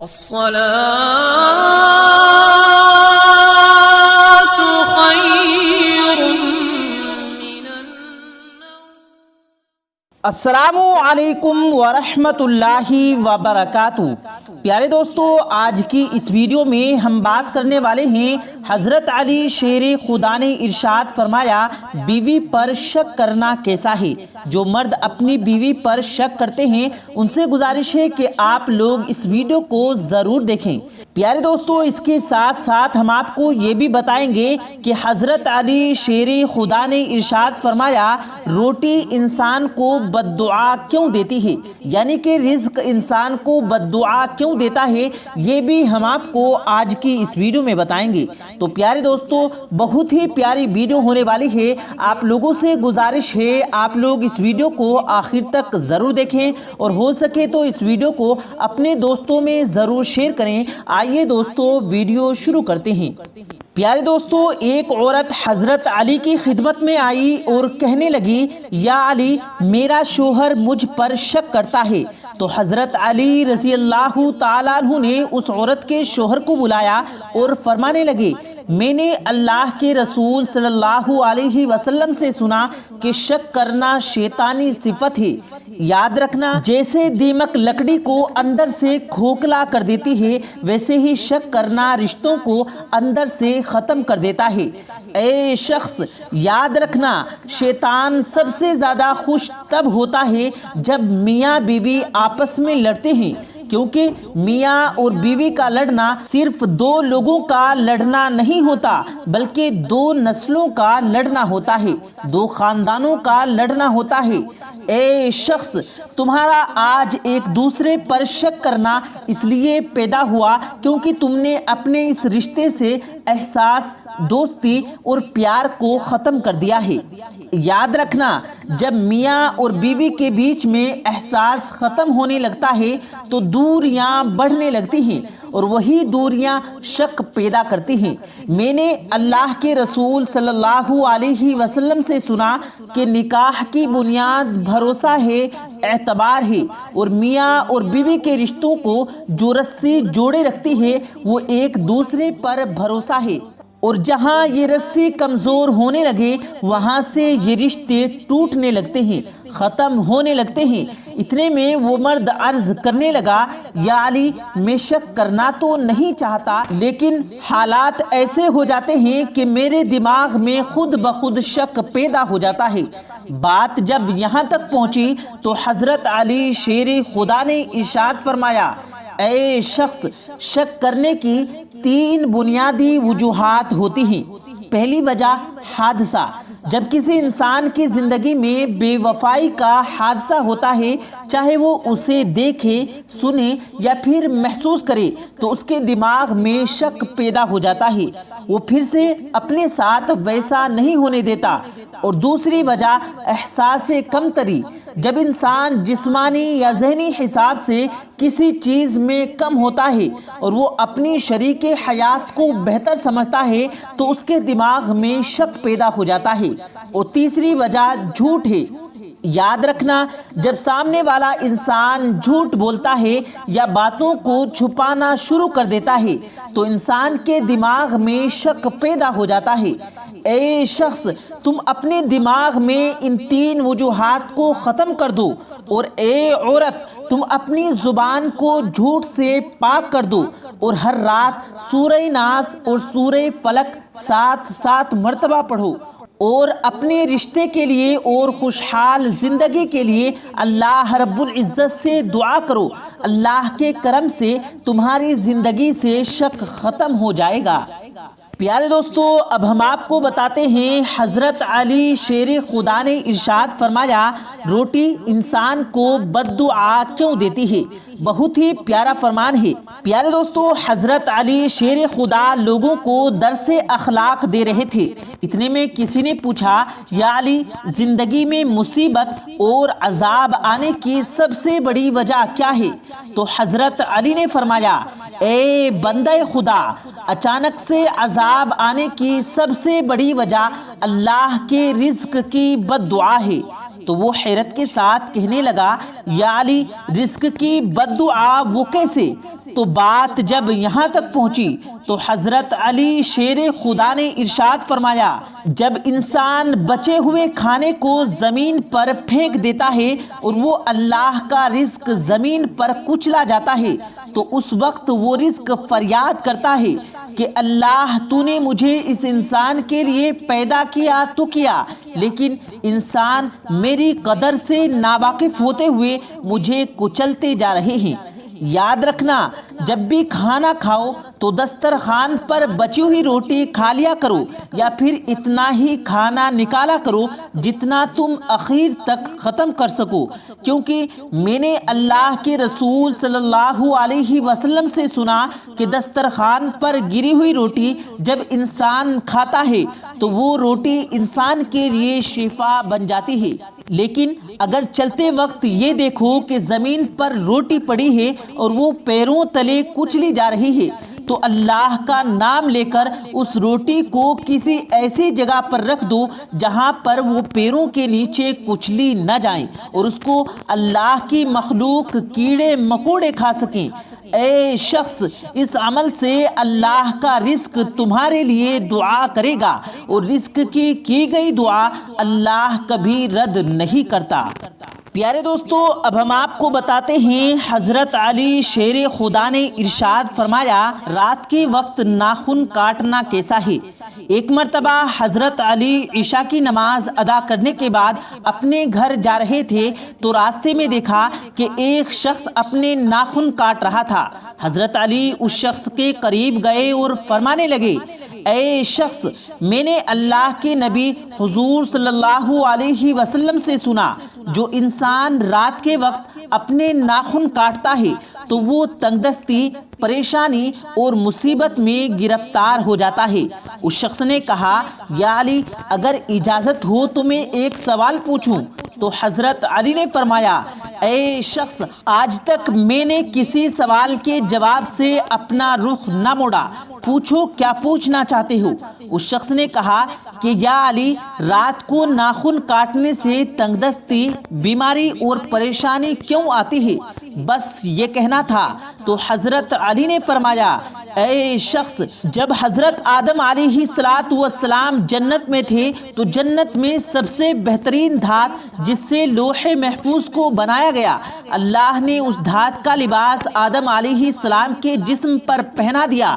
الصلاة خير من النوم۔ السلام علیکم ورحمۃ اللہ وبرکاتہ۔ پیارے دوستو، آج کی اس ویڈیو میں ہم بات کرنے والے ہیں حضرت علی شیر خدا نے ارشاد فرمایا، بیوی پر شک کرنا کیسا ہے؟ جو مرد اپنی بیوی پر شک کرتے ہیں ان سے گزارش ہے کہ آپ لوگ اس ویڈیو کو ضرور دیکھیں۔ پیارے دوستو، اس کے ساتھ ساتھ ہم آپ کو یہ بھی بتائیں گے کہ حضرت علی شیر خدا نے ارشاد فرمایا، روٹی انسان کو بد دعا کیوں دیتی ہے، یعنی کہ رزق انسان کو بد دعا کیوں دیتا ہے، یہ بھی ہم آپ کو آج کی اس ویڈیو میں بتائیں گے۔ تو پیارے دوستو، بہت ہی پیاری ویڈیو ہونے والی ہے، آپ لوگوں سے گزارش ہے آپ لوگ اس ویڈیو کو آخر تک ضرور دیکھیں اور ہو سکے تو اس ویڈیو کو اپنے دوستوں میں ضرور شیئر کریں۔ آئیے دوستو، ویڈیو شروع کرتے ہیں۔ پیارے دوستو، ایک عورت حضرت علی کی خدمت میں آئی اور کہنے لگی، یا علی، میرا شوہر مجھ پر شک کرتا ہے۔ تو حضرت علی رضی اللہ تعالیٰ عنہ نے اس عورت کے شوہر کو بلایا اور فرمانے لگے، میں نے اللہ کے رسول صلی اللہ علیہ وسلم سے سنا کہ شک کرنا شیطانی صفت ہے۔ یاد رکھنا، جیسے دیمک لکڑی کو اندر سے کھوکھلا کر دیتی ہے، ویسے ہی شک کرنا رشتوں کو اندر سے ختم کر دیتا ہے۔ اے شخص، یاد رکھنا، شیطان سب سے زیادہ خوش تب ہوتا ہے جب میاں بیوی آپس میں لڑتے ہیں، کیونکہ میاں اور بیوی کا لڑنا صرف دو لوگوں کا لڑنا نہیں ہوتا بلکہ دو نسلوں کا لڑنا ہوتا ہے، دو خاندانوں کا لڑنا ہوتا ہے۔ اے شخص، تمہارا آج ایک دوسرے پر شک کرنا اس لیے پیدا ہوا کیونکہ تم نے اپنے اس رشتے سے احساس، دوستی اور پیار کو ختم کر دیا ہے۔ یاد رکھنا، جب میاں اور بیوی کے بیچ میں احساس ختم ہونے لگتا ہے تو دوریاں بڑھنے لگتی ہیں اور وہی دوریاں شک پیدا کرتی ہیں۔ میں نے اللہ کے رسول صلی اللہ علیہ وسلم سے سنا کہ نکاح کی بنیاد بھروسہ ہے، اعتبار ہے، اور میاں اور بیوی کے رشتوں کو جو رسی جوڑے رکھتی ہے وہ ایک دوسرے پر بھروسہ ہے، اور جہاں یہ رسی کمزور ہونے لگے وہاں سے یہ رشتے ٹوٹنے لگتے ہیں، ختم ہونے لگتے ہیں۔ اتنے میں وہ مرد عرض کرنے لگا، یا علی، میں شک کرنا تو نہیں چاہتا لیکن حالات ایسے ہو جاتے ہیں کہ میرے دماغ میں خود بخود شک پیدا ہو جاتا ہے۔ بات جب یہاں تک پہنچی تو حضرت علی شیر خدا نے ارشاد فرمایا، اے شخص، شک کرنے کی تین بنیادی وجوہات ہوتی ہیں۔ پہلی وجہ، حادثہ۔ جب کسی انسان کی زندگی میں بے وفائی کا حادثہ ہوتا ہے، چاہے وہ اسے دیکھے، سنے یا پھر محسوس کرے، تو اس کے دماغ میں شک پیدا ہو جاتا ہے، وہ پھر سے اپنے ساتھ ویسا نہیں ہونے دیتا۔ اور دوسری وجہ، احساس کمتری۔ جب انسان جسمانی یا ذہنی حساب سے کسی چیز میں کم ہوتا ہے اور وہ اپنی شریک حیات کو بہتر سمجھتا ہے تو اس کے دماغ میں شک پیدا ہو جاتا ہے۔ اور تیسری وجہ جھوٹ ہے۔ یاد رکھنا، جب سامنے والا انسان جھوٹ بولتا ہے یا باتوں کو چھپانا شروع کر دیتا ہے تو انسان کے دماغ میں شک پیدا ہو جاتا ہے۔ اے شخص، تم اپنے دماغ میں ان تین وجوہات کو ختم کر دو، اور اے عورت، تم اپنی زبان کو جھوٹ سے پاک کر دو اور ہر رات سورہ ناس اور سورہ فلق 7 مرتبہ پڑھو، اور اپنے رشتے کے لیے اور خوشحال زندگی کے لیے اللہ رب العزت سے دعا کرو۔ اللہ کے کرم سے تمہاری زندگی سے شک ختم ہو جائے گا۔ پیارے دوستو، اب ہم آپ کو بتاتے ہیں حضرت علی شیر خدا نے ارشاد فرمایا، روٹی انسان کو بد دعا کیوں دیتی ہے۔ بہت ہی پیارا فرمان ہے۔ پیارے دوستو، حضرت علی شیر خدا لوگوں کو درس اخلاق دے رہے تھے۔ اتنے میں کسی نے پوچھا، یا علی، زندگی میں مصیبت اور عذاب آنے کی سب سے بڑی وجہ کیا ہے؟ تو حضرت علی نے فرمایا، اے بندہ خدا، اچانک سے عذاب آنے کی سب سے بڑی وجہ اللہ کے رزق کی بد دعا ہے۔ تو وہ حیرت کے ساتھ کہنے لگا یا علی رزق کی بد دعا وہ کیسے؟ تو بات جب یہاں تک پہنچی تو حضرت علی شیر خدا نے ارشاد فرمایا جب انسان بچے ہوئے کھانے کو زمین پر پھینک دیتا ہے اور وہ اللہ کا رزق زمین پر کچلا جاتا ہے تو اس وقت وہ رزق فریاد کرتا ہے کہ اللہ تو نے مجھے اس انسان کے لیے پیدا کیا تو کیا، لیکن انسان میری قدر سے ناواقف ہوتے ہوئے مجھے کچلتے جا رہے ہیں۔ یاد رکھنا جب بھی کھانا کھاؤ تو دسترخوان پر بچی ہوئی روٹی کھا لیا کرو یا پھر اتنا ہی کھانا نکالا کرو جتنا تم اخیر تک ختم کر سکو، کیونکہ میں نے اللہ کے رسول صلی اللہ علیہ وسلم سے سنا کہ دسترخوان پر گری ہوئی روٹی جب انسان کھاتا ہے تو وہ روٹی انسان کے لیے شفا بن جاتی ہے، لیکن اگر چلتے وقت یہ دیکھو کہ زمین پر روٹی پڑی ہے اور وہ پیروں تلے کچلی جا رہی ہے تو اللہ کا نام لے کر اس روٹی کو کسی ایسی جگہ پر رکھ دو جہاں پر وہ پیروں کے نیچے کچلی نہ جائیں اور اس کو اللہ کی مخلوق کیڑے مکوڑے کھا سکیں۔ اے شخص اس عمل سے اللہ کا رزق تمہارے لیے دعا کرے گا اور رزق کی گئی دعا اللہ کبھی رد نہیں کرتا۔ پیارے دوستو اب ہم آپ کو بتاتے ہیں حضرت علی شیر خدا نے ارشاد فرمایا رات کے وقت ناخن کاٹنا کیسا ہے۔ ایک مرتبہ حضرت علی عشاء کی نماز ادا کرنے کے بعد اپنے گھر جا رہے تھے تو راستے میں دیکھا کہ ایک شخص اپنے ناخن کاٹ رہا تھا۔ حضرت علی اس شخص کے قریب گئے اور فرمانے لگے اے شخص میں نے اللہ کے نبی حضور صلی اللہ علیہ وسلم سے سنا جو انسان رات کے وقت اپنے ناخن کاٹتا ہے تو وہ تنگ دستی، پریشانی اور مصیبت میں گرفتار ہو جاتا ہے۔ اس شخص نے کہا یا علی اگر اجازت ہو تو میں ایک سوال پوچھوں؟ تو حضرت علی نے فرمایا اے شخص آج تک میں نے کسی سوال کے جواب سے اپنا رخ نہ موڑا، پوچھو کیا پوچھنا چاہتے ہو؟ اس شخص نے کہا کہ یا علی رات کو ناخن کاٹنے سے تنگ دستی، بیماری اور پریشانی کیوں آتی ہے؟ بس یہ کہنا تھا۔ تو حضرت علی نے فرمایا اے شخص جب حضرت آدم علیہ السلام جنت میں تھے تو جنت میں سب سے بہترین دھات جس سے لوح محفوظ کو بنایا گیا، اللہ نے اس دھات کا لباس آدم علیہ السلام کے جسم پر پہنا دیا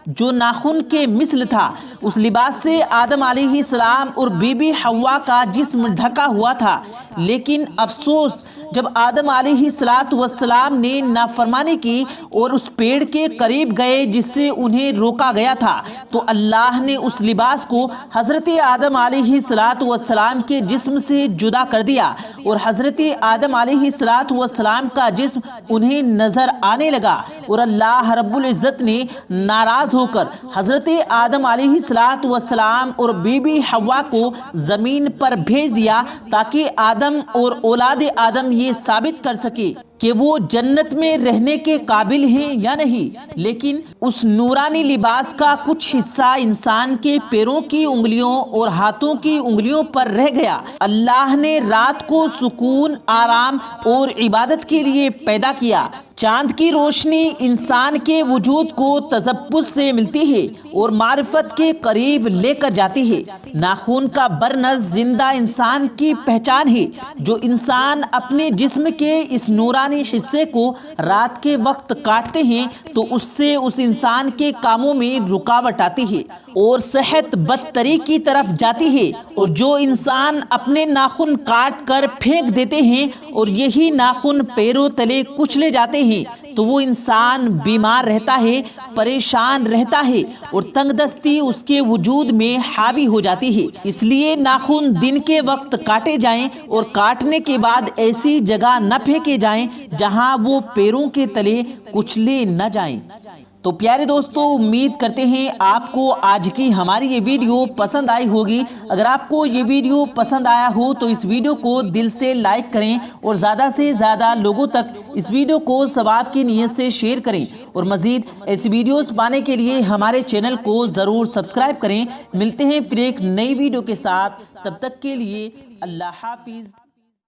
جو ناخن کے مثل تھا۔ اس لباس سے آدم علیہ السلام اور بی بی حوا کا جسم ڈھکا ہوا تھا، لیکن افسوس جب آدم علیہ السلام نے نافرمانی کی اور اس پیڑ کے قریب گئے جس سے انہیں روکا گیا تھا تو اللہ نے اس لباس کو حضرت آدم علیہ السلام کے جسم سے جدا کر دیا اور حضرت آدم علیہ السلام کا جسم انہیں نظر آنے لگا اور اللہ رب العزت نے ناراض ہو کر حضرت آدم علیہ السلام اور بی بی حوا کو زمین پر بھیج دیا تاکہ آدم اور اولاد آدم یہ ثابت کر سکے کہ وہ جنت میں رہنے کے قابل ہیں یا نہیں، لیکن اس نورانی لباس کا کچھ حصہ انسان کے پیروں کی انگلیوں اور ہاتھوں کی انگلیوں پر رہ گیا۔ اللہ نے رات کو سکون، آرام اور عبادت کے لیے پیدا کیا۔ چاند کی روشنی انسان کے وجود کو تذبذ سے ملتی ہے اور معرفت کے قریب لے کر جاتی ہے۔ ناخن کا برنس زندہ انسان کی پہچان ہے۔ جو انسان اپنے جسم کے اس نورانی حصے کو رات کے وقت کاٹتے ہیں تو اس سے اس انسان کے کاموں میں رکاوٹ آتی ہے اور صحت بدتری کی طرف جاتی ہے، اور جو انسان اپنے ناخن کاٹ کر پھینک دیتے ہیں اور یہی ناخن پیروں تلے کچلے جاتے ہیں تو وہ انسان بیمار رہتا ہے، پریشان رہتا ہے اور تنگ دستی اس کے وجود میں حاوی ہو جاتی ہے۔ اس لیے ناخن دن کے وقت کاٹے جائیں اور کاٹنے کے بعد ایسی جگہ نہ پھینکے جائیں جہاں وہ پیروں کے تلے کچلے نہ جائیں۔ تو پیارے دوستو امید کرتے ہیں آپ کو آج کی ہماری یہ ویڈیو پسند آئی ہوگی۔ اگر آپ کو یہ ویڈیو پسند آیا ہو تو اس ویڈیو کو دل سے لائک کریں اور زیادہ سے زیادہ لوگوں تک اس ویڈیو کو ثواب کی نیت سے شیئر کریں، اور مزید ایسی ویڈیوز پانے کے لیے ہمارے چینل کو ضرور سبسکرائب کریں۔ ملتے ہیں پھر ایک نئی ویڈیو کے ساتھ، تب تک کے لیے اللہ حافظ۔